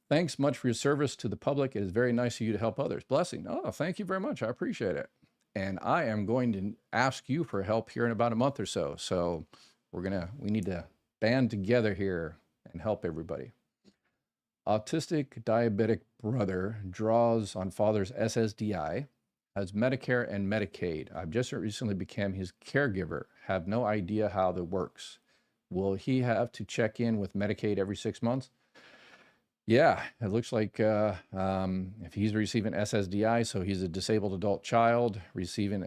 Thanks much for your service to the public. It is very nice of you to help others. Blessing. Oh, thank you very much. I appreciate it. And I am going to ask you for help here in about a month or so. So we need to band together here and help everybody. Autistic diabetic brother draws on father's SSDI. Has Medicare and Medicaid. I've just recently became his caregiver. Have no idea how that works. Will he have to check in with Medicaid every 6 months? Yeah, it looks like if he's receiving SSDI, so he's a disabled adult child receiving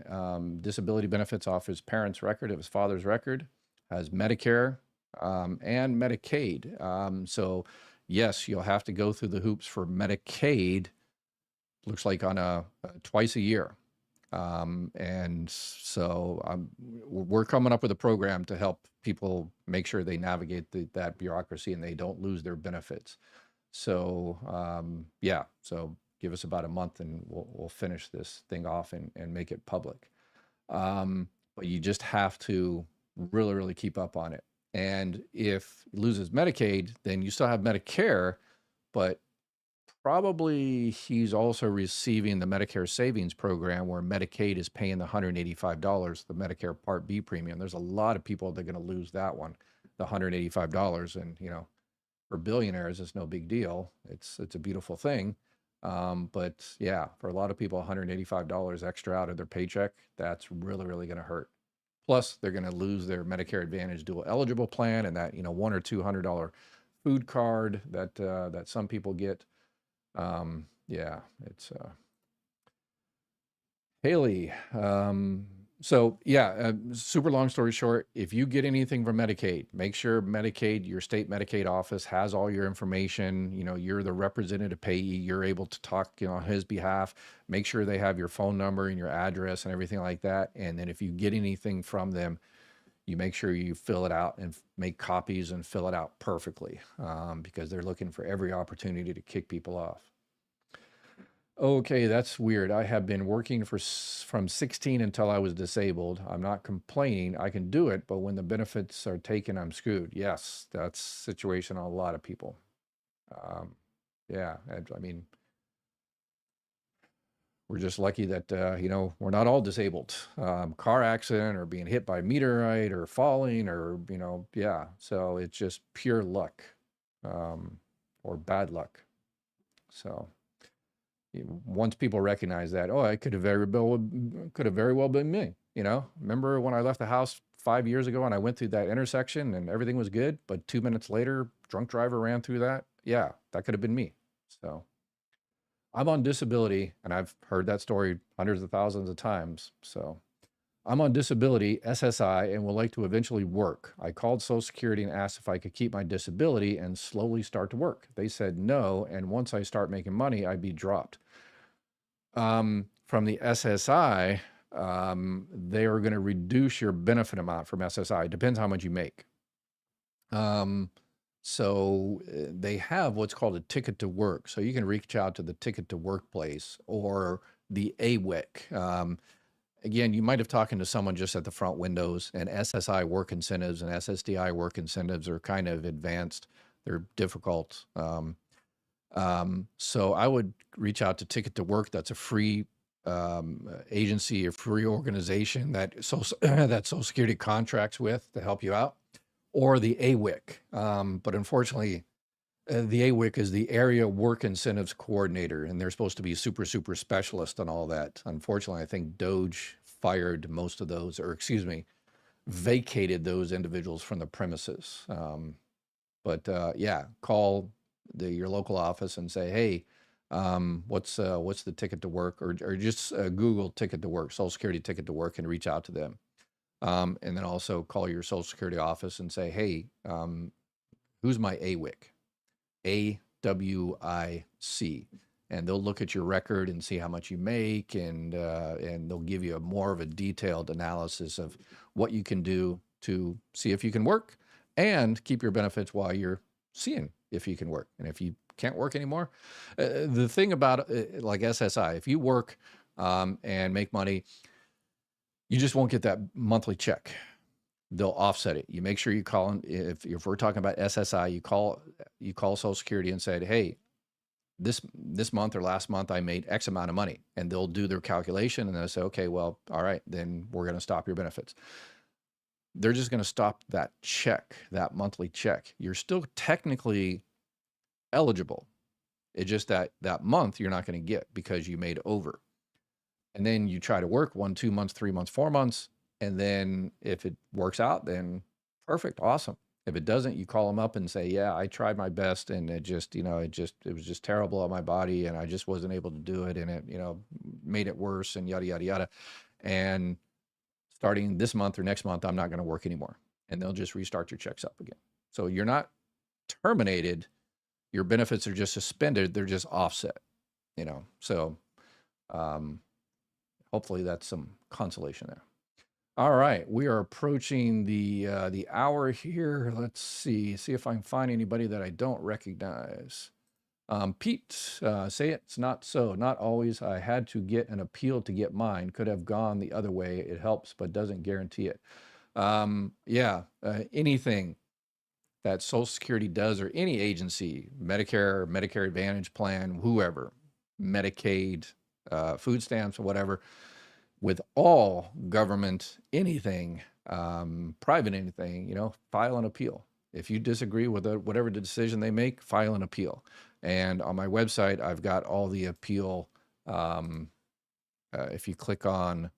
disability benefits off his parents' record, of his father's record, has Medicare and Medicaid. So yes, you'll have to go through the hoops for Medicaid. Looks like on a twice a year. And so we're coming up with a program to help people make sure they navigate that bureaucracy and they don't lose their benefits. So so give us about a month and we'll finish this thing off and make it public. But you just have to really, really keep up on it. And if he loses Medicaid, then you still have Medicare, but probably he's also receiving the Medicare Savings Program, where Medicaid is paying the $185, the Medicare Part B premium. There's a lot of people that are going to lose that one, the $185. And, for billionaires, it's no big deal. It's a beautiful thing. But yeah, for a lot of people, $185 extra out of their paycheck, that's really, really going to hurt. Plus, they're going to lose their Medicare Advantage dual eligible plan and that, $100 or $200 food card that that some people get. Yeah, it's Haley. So yeah, super long story short, if you get anything from Medicaid, make sure Medicaid, your state Medicaid office has all your information. You're the representative payee. You're able to talk, on his behalf. Make sure they have your phone number and your address and everything like that. And then if you get anything from them, you make sure you fill it out and make copies and fill it out perfectly, because they're looking for every opportunity to kick people off. Okay, that's weird. I have been working from 16 until I was disabled. I'm not complaining. I can do it, but when the benefits are taken, I'm screwed. Yes, that's the situation on a lot of people. Yeah, I mean, we're just lucky that, we're not all disabled. Car accident or being hit by a meteorite or falling or, yeah. So it's just pure luck, or bad luck. So once people recognize that, oh, it could have very well been me. Remember when I left the house 5 years ago and I went through that intersection and everything was good, but 2 minutes later, drunk driver ran through that. Yeah, that could have been me. So I'm on disability, and I've heard that story hundreds of thousands of times. So I'm on disability, SSI, and would like to eventually work. I called Social Security and asked if I could keep my disability and slowly start to work. They said no, and once I start making money, I'd be dropped. From the SSI, they are going to reduce your benefit amount from SSI. It depends how much you make. So they have what's called a ticket to work. So you can reach out to the ticket to workplace or the AWIC. Again, you might have talking to someone just at the front windows, and SSI work incentives and SSDI work incentives are kind of advanced. They're difficult. So I would reach out to Ticket to Work. That's a free agency, a free organization that Social Security contracts with to help you out, or the AWIC. But unfortunately, the AWIC is the Area Work Incentives Coordinator, and they're supposed to be super specialist on all that. Unfortunately, I think DOGE fired most of those, or excuse me, vacated those individuals from the premises. Yeah, call your local office and say, hey, what's the ticket to work, or just Google ticket to work, Social Security ticket to work, and reach out to them. And then also call your Social Security office and say, hey, who's my AWIC? AWIC. And they'll look at your record and see how much you make, and they'll give you more of a detailed analysis of what you can do to see if you can work and keep your benefits while you're seeing if you can work. And if you can't work anymore, the thing about like SSI, if you work and make money, you just won't get that monthly check. They'll offset it. You make sure you call them. If we're talking about SSI, you call Social Security and say, hey, this month or last month I made X amount of money, and they'll do their calculation and they'll say, okay, well, all right, then we're going to stop your benefits. They're just going to stop that check, that monthly check. You're still technically eligible. It's just that month you're not going to get because you made over. And then you try to work 1, 2 months, 3 months, 4 months. And then if it works out, then perfect, awesome. If it doesn't, you call them up and say, yeah, I tried my best, and it was just terrible on my body, and I just wasn't able to do it, and it, made it worse, and yada, yada, yada. And starting this month or next month, I'm not going to work anymore. And they'll just restart your checks up again. So you're not terminated. Your benefits are just suspended. They're just offset, So hopefully that's some consolation there. All right, we are approaching the hour here. Let's see if I can find anybody that I don't recognize. Pete, say it's not so. Not always. I had to get an appeal to get mine. Could have gone the other way. It helps, but doesn't guarantee it. Anything that Social Security does, or any agency, Medicare, Medicare Advantage plan, whoever, Medicaid, food stamps, or whatever, with all government, anything, private anything, file an appeal. If you disagree with whatever the decision they make, file an appeal. And on my website, I've got all the appeal. If you click on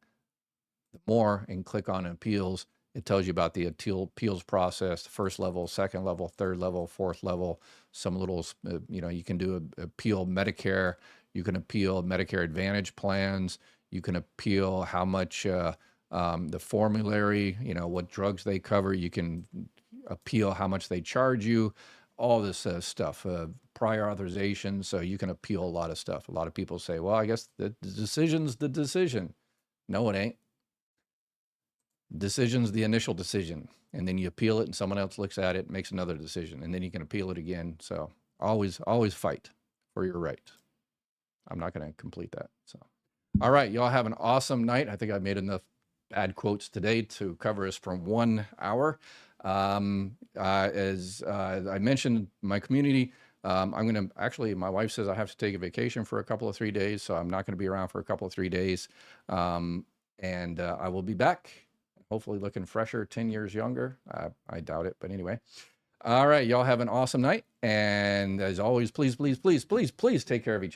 more and click on appeals, it tells you about the appeals process, the first level, second level, third level, fourth level, some little, you can do appeal Medicare, you can appeal Medicare Advantage plans, you can appeal how much the formulary, what drugs they cover, you can appeal how much they charge you, all this stuff, prior authorization. So you can appeal a lot of stuff. A lot of people say, well, I guess the decision's the decision. No, it ain't. Decision's the initial decision, and then you appeal it and someone else looks at it, makes another decision, and then you can appeal it again. So always fight for your right. I'm not going to complete that. So, all right, y'all have an awesome night. I think I made enough bad quotes today to cover us from 1 hour. As I mentioned, my community, I'm going to actually, my wife says I have to take a vacation for a couple of 3 days, so I'm not going to be around for a couple of 3 days. And I will be back, hopefully looking fresher, 10 years younger. I doubt it, but anyway. All right, y'all have an awesome night. And as always, please, please, please, please, please take care of each other.